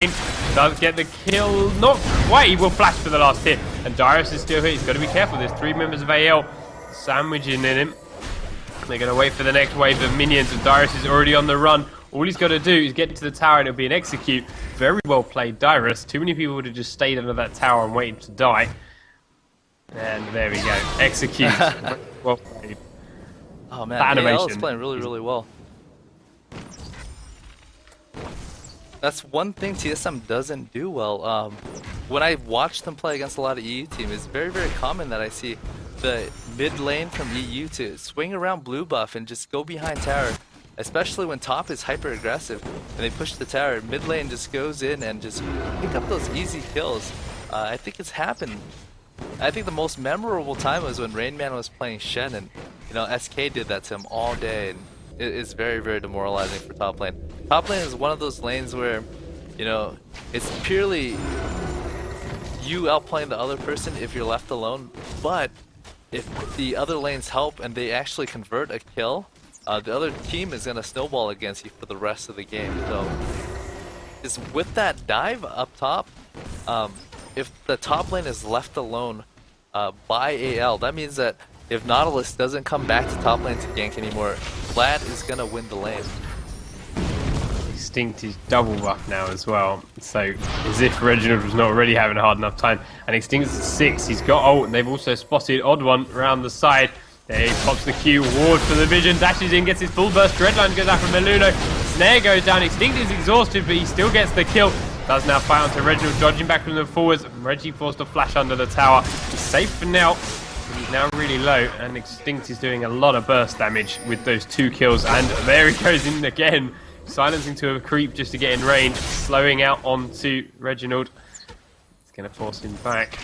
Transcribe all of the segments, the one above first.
Does get the kill, not quite, he will flash for the last hit, and Dyrus is still here. He's got to be careful, there's 3 members of AL sandwiching in him. They're going to wait for the next wave of minions, and Dyrus is already on the run. All he's got to do is get to the tower and it'll be an execute. Very well played, Dyrus. Too many people would have just stayed under that tower and waited to die. And there we go, execute. Well played. Oh man, that animation. AL is playing really well. That's one thing TSM doesn't do well. When I watch them play against a lot of EU teams, it's very common that I see the mid lane from EU to swing around blue buff and just go behind tower, especially when top is hyper aggressive and they push the tower. Mid lane just goes in and just pick up those easy kills. I think it's happened. I think the most memorable time was when Rainman was playing Shen, and you know SK did that to him all day, and it's very demoralizing for top lane. Top lane is one of those lanes where, you know, it's purely you outplaying the other person if you're left alone, but if the other lanes help and they actually convert a kill, the other team is gonna snowball against you for the rest of the game. So, is with that dive up top, if the top lane is left alone by AL, that means that if Nautilus doesn't come back to top lane to gank anymore, Vlad is gonna win the lane. Extinct is double buff now as well, so as if Reginald was not already having a hard enough time. And Extinct's at 6, he's got ult, and they've also spotted Odd One around the side. There he pops the Q, ward for the vision, dashes in, gets his full burst, Dreadline goes out from Meluno, Snare goes down, Extinct is exhausted but he still gets the kill. Does now fight onto Reginald, dodging back from the forwards. Reggie forced a flash under the tower. He's safe for now. He's now really low, and Extinct is doing a lot of burst damage with those 2 kills. And there he goes in again, silencing to a creep just to get in range, slowing out onto Reginald. It's going to force him back.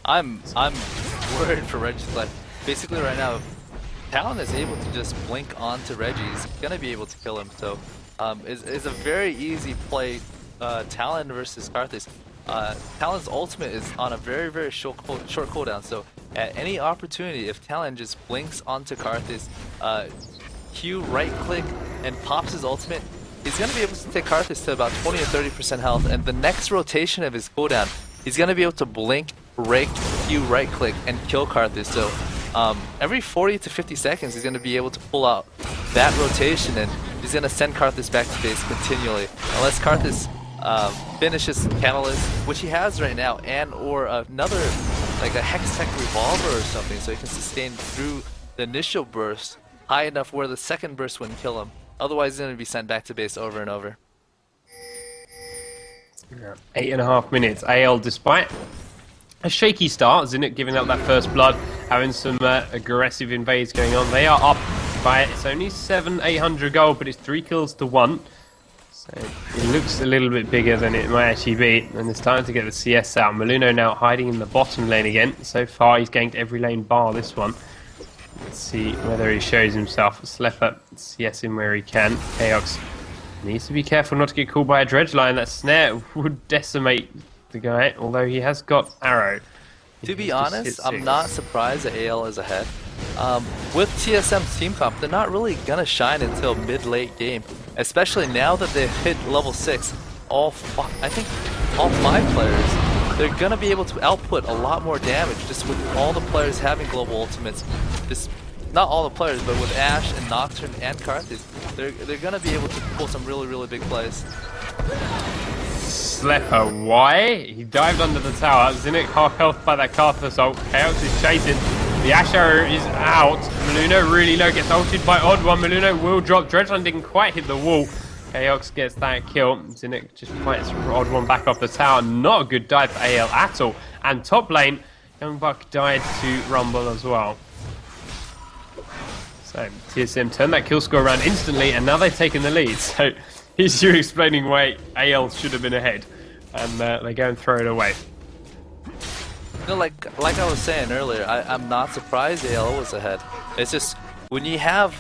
I'm worried for Reggie's life. Basically right now, if Talon is able to just blink onto Reggie, he's going to be able to kill him. So it's a very easy play, Talon versus Karthus. Talon's ultimate is on a very short cooldown, so at any opportunity, if Talon just blinks onto Karthus, Q right click and pops his ultimate, he's going to be able to take Karthus to about 20 or 30% health, and the next rotation of his cooldown, he's going to be able to blink, rake, Q right click, and kill Karthus. So every 40 to 50 seconds, he's going to be able to pull out that rotation, and he's going to send Karthus back to base continually, unless Karthus finishes Catalyst, which he has right now, and or another, like a Hextech Revolver or something, so he can sustain through the initial burst high enough where the second burst wouldn't kill him. Otherwise, he's going to be sent back to base over and over. 8.5 minutes. AL, despite a shaky start, Zinit giving up that first blood, having some aggressive invades going on. They are up by, it's only 800 gold, but it's 3 kills to 1. So it looks a little bit bigger than it might actually be, and it's time to get the CS out. Meluno now hiding in the bottom lane again. So far he's ganked every lane bar this one. Let's see whether he shows himself. Slepper CS in where he can. Chaos needs to be careful not to get caught by a dredge line. That snare would decimate the guy, although he has got arrow. To be honest, I'm not surprised that AL is ahead. With TSM's team comp, they're not really gonna shine until mid-late game, especially now that they've hit level 6. I think all 5 players, they're gonna be able to output a lot more damage just with all the players having global ultimates. Just not all the players, but with Ashe and Nocturne and Karthus, they're gonna be able to pull some really big plays. Slepper, why? He dived under the tower. Zinnik half health by that Karthus ult. Chaos is chasing. The Ashe arrow is out. Meluno really low, gets ulted by Odd One. Meluno will drop. Dredgeline didn't quite hit the wall. Chaos gets that kill. Zinnik just fights Odd One back off the tower. Not a good dive for AL at all. And top lane, Young Buck died to Rumble as well. So TSM turned that kill score around instantly, and now they've taken the lead. So here's you explaining why AL should have been ahead, and they go and throw it away. You know, like I was saying earlier, I'm not surprised AL was ahead. It's just when you have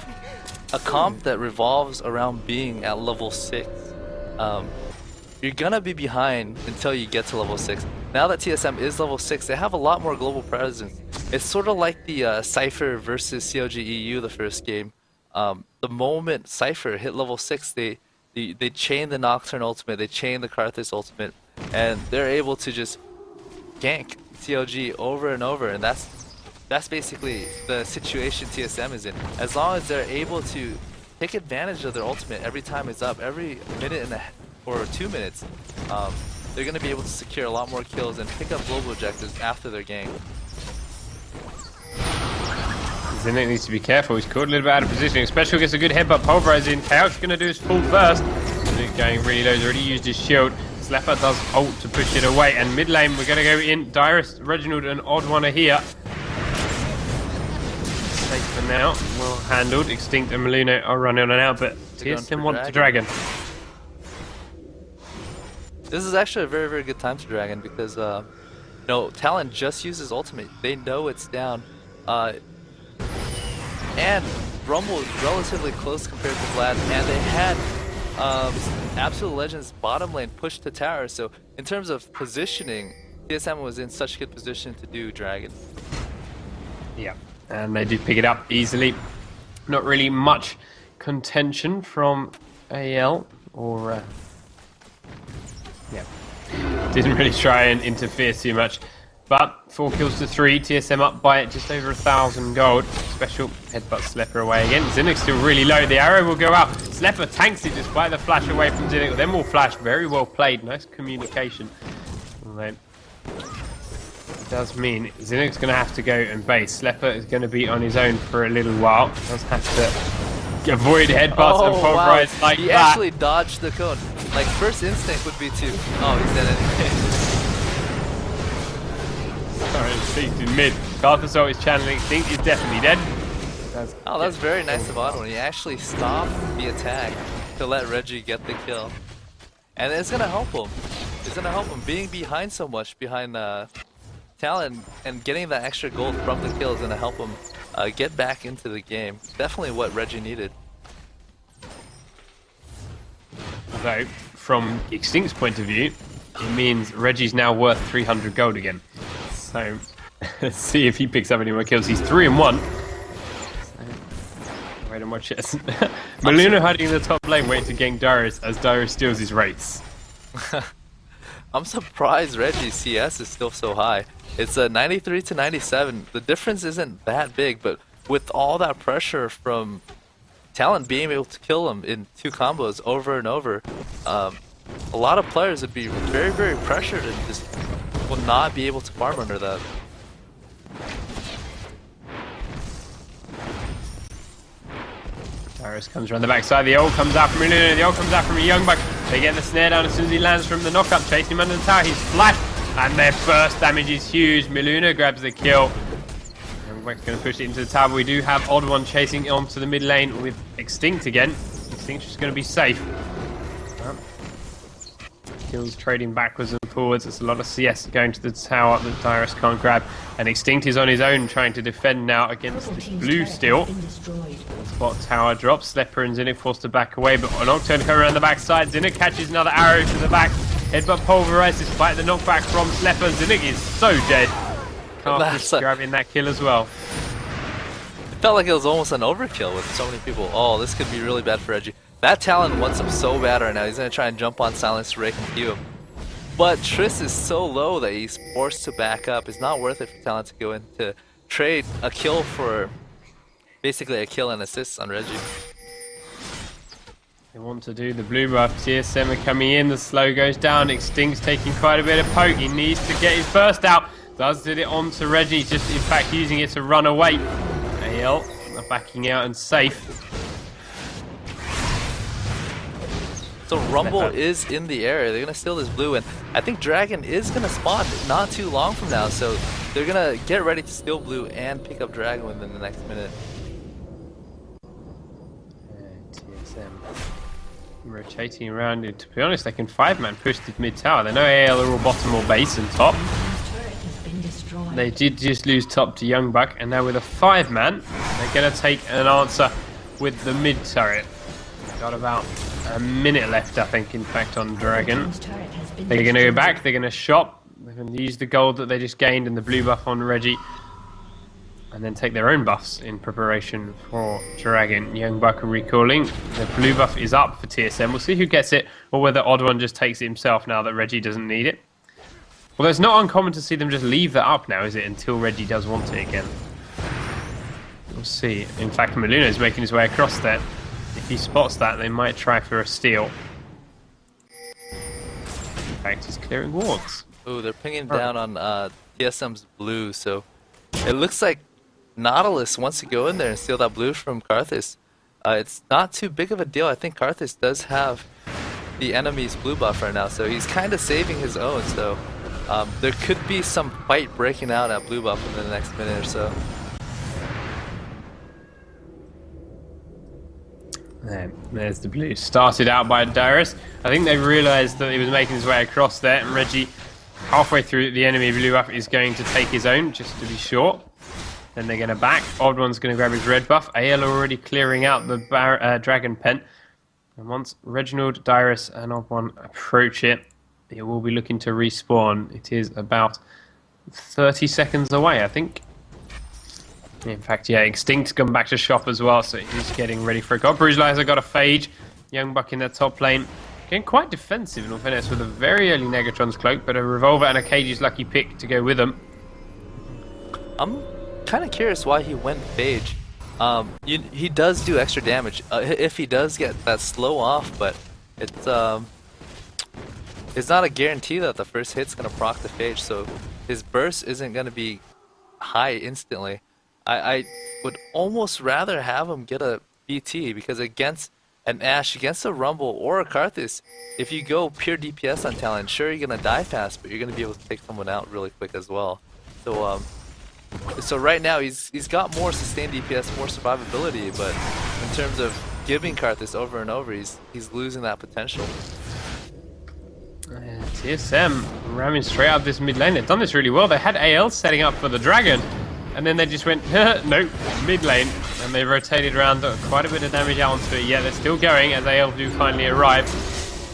a comp that revolves around being at level 6, you're gonna be behind until you get to level 6. Now that TSM is level 6, they have a lot more global presence. It's sort of like the Cypher versus CLG EU the first game. The moment Cypher hit level 6, they They chain the Nocturne ultimate, they chain the Karthus ultimate, and they're able to just gank TLG over and over, and that's basically the situation TSM is in. As long as they're able to take advantage of their ultimate every time it's up, every minute and or 2 minutes, they're going to be able to secure a lot more kills and pick up global objectives after their gank. Zinnik needs to be careful. He's caught a little bit out of position, especially gets a good headbutt pulverizing. Chaot's going to do his full burst. Zinnik going really low. He's already used his shield. Slepper does ult to push it away, and mid lane we're going to go in. Dyrus, Reginald, and Odd One are here. Safe for now. Well handled. Extinct and Meluna are running on and out, but TSM want to Dragon. This is actually a very, very good time to Dragon because, no, Talon just uses ultimate. They know it's down. And Rumble is relatively close compared to Vlad, and they had Absolute Legends bottom lane pushed to tower, so in terms of positioning, TSM was in such good position to do Dragon. Yeah, and they did pick it up easily. Not really much contention from AL, or yeah, didn't really try and interfere too much. But 4 kills to 3, TSM up by just over 1,000 gold. Special headbutt Slepper away again. Zinnik's still really low. The arrow will go out. Slepper tanks it despite the flash away from Zinnik. Then will flash. Very well played. Nice communication. Right. It does mean Zinnik's going to have to go and base. Slepper is going to be on his own for a little while. Does have to avoid headbutts and pulverize like he that. He actually dodged the cone. Like, first instinct would be to... Oh, he's dead anyway. Sorry, Extinct in mid. Karthus is channeling Extinct. He's definitely dead. Oh, that's very nice of Odd One. He actually stopped the attack to let Reggie get the kill. And it's going to help him. It's going to help him. Being behind so much, behind Talon, and getting that extra gold from the kill is going to help him get back into the game. Definitely what Reggie needed. Although, from Extinct's point of view, it means Reggie's now worth 300 gold again. So, let's see if he picks up any more kills. He's 3-1. So, wait and watch it. Meluna hiding in the top lane, waiting to gank Dyrus as Dyrus steals his race. I'm surprised Reggie's CS is still so high. It's a 93 to 97. The difference isn't that big, but with all that pressure from Talon being able to kill him in 2 combos over and over, a lot of players would be very, very pressured and just will not be able to farm under that. Dyrus comes around the backside. The ult comes out from Meluna. The ult comes out from a Young Buck. They get the snare down as soon as he lands from the knockup, chasing him under the tower. He's flashed, and their burst damage is huge. Meluna grabs the kill. Young Buck's going to push it into the tower. We do have Odd One chasing onto the mid lane with Extinct again. Extinct's just going to be safe. Kills trading backwards and forwards. It's a lot of CS going to the tower that Dyrus can't grab. And Extinct is on his own trying to defend now against the blue still. Spot tower drops. Slepper and Zinnik forced to back away, but Nocturne coming around the backside. Zinnik catches another arrow to the back. Headbutt pulverized despite the knockback from Slepper. Zinnik is so dead. Karthus grabbing that kill as well. It felt like it was almost an overkill with so many people. Oh, this could be really bad for Reggie. That Talon wants him so bad right now. He's going to try and jump on Silence to rake and Q him. But Triss is so low that he's forced to back up. It's not worth it for Talon to go in to trade a kill for basically a kill and assist on Reggie. They want to do the blue buff. TSM are coming in. The slow goes down. Extinct's taking quite a bit of poke. He needs to get his burst out. Does did it onto Reggie. Just in fact using it to run away. AL are backing out and safe. So Rumble is in the area. They're going to steal this blue, and I think Dragon is going to spawn not too long from now. So they're going to get ready to steal blue and pick up Dragon within the next minute. TSM rotating around. To be honest, they can 5-man push the mid tower. They know AL are all bottom or base and top. They did just lose top to Young Buck, and now with a 5-man, they're going to take an answer with the mid turret. Got about a minute left, I think, in fact, on Dragon. They're going to go back, they're going to shop, they're going to use the gold that they just gained and the blue buff on Reggie. and then take their own buffs in preparation for Dragon. Young Buck recalling. The blue buff is up for TSM. We'll see who gets it, or whether Odd One just takes it himself now that Reggie doesn't need it. Although it's not uncommon to see them just leave that up now, is it? Until Reggie does want it again. We'll see. In fact, Maluna is making his way across there. If he spots that, they might try for a steal. In fact, he's clearing wards. Ooh, they're pinging down on TSM's blue, so it looks like Nautilus wants to go in there and steal that blue from Karthus. It's not too big of a deal. I think Karthus does have the enemy's blue buff right now, so he's kind of saving his own. So there could be some fight breaking out at blue buff in the next minute or so. There's the blue. Started out by Dyrus. I think they realised that he was making his way across there, and Reggie, halfway through the enemy blue buff, is going to take his own, just to be sure. Then they're going to back. Odd One's going to grab his red buff. AL already clearing out the Dragon Pen. And once Reginald, Dyrus, and Odd One approach it, it will be looking to respawn. It is about 30 seconds away, I think. In fact, yeah, Extinct's gone back to shop as well, so he's getting ready for a God. Brujalizer got a Phage. Young Buck in their top lane. Getting quite defensive in all fairness with a very early Negatron's Cloak, but a Revolver and a Cage's lucky pick to go with them. I'm kind of curious why he went Phage. He does do extra damage if he does get that slow off, but it's not a guarantee that the first hit's gonna proc the Phage, so his burst isn't gonna be high instantly. I would almost rather have him get a BT, because against an Ashe, against a Rumble or a Karthus, if you go pure DPS on talent, sure you're gonna die fast, but you're gonna be able to take someone out really quick as well. So right now he's got more sustained DPS, more survivability, but in terms of giving Karthus over and over, he's losing that potential. TSM ramming straight out this mid lane. They've done this really well. They had AL setting up for the Dragon, and then they just went, nope, mid lane, and they rotated around, quite a bit of damage out onto it. Yeah, they're still going as AL do finally arrive.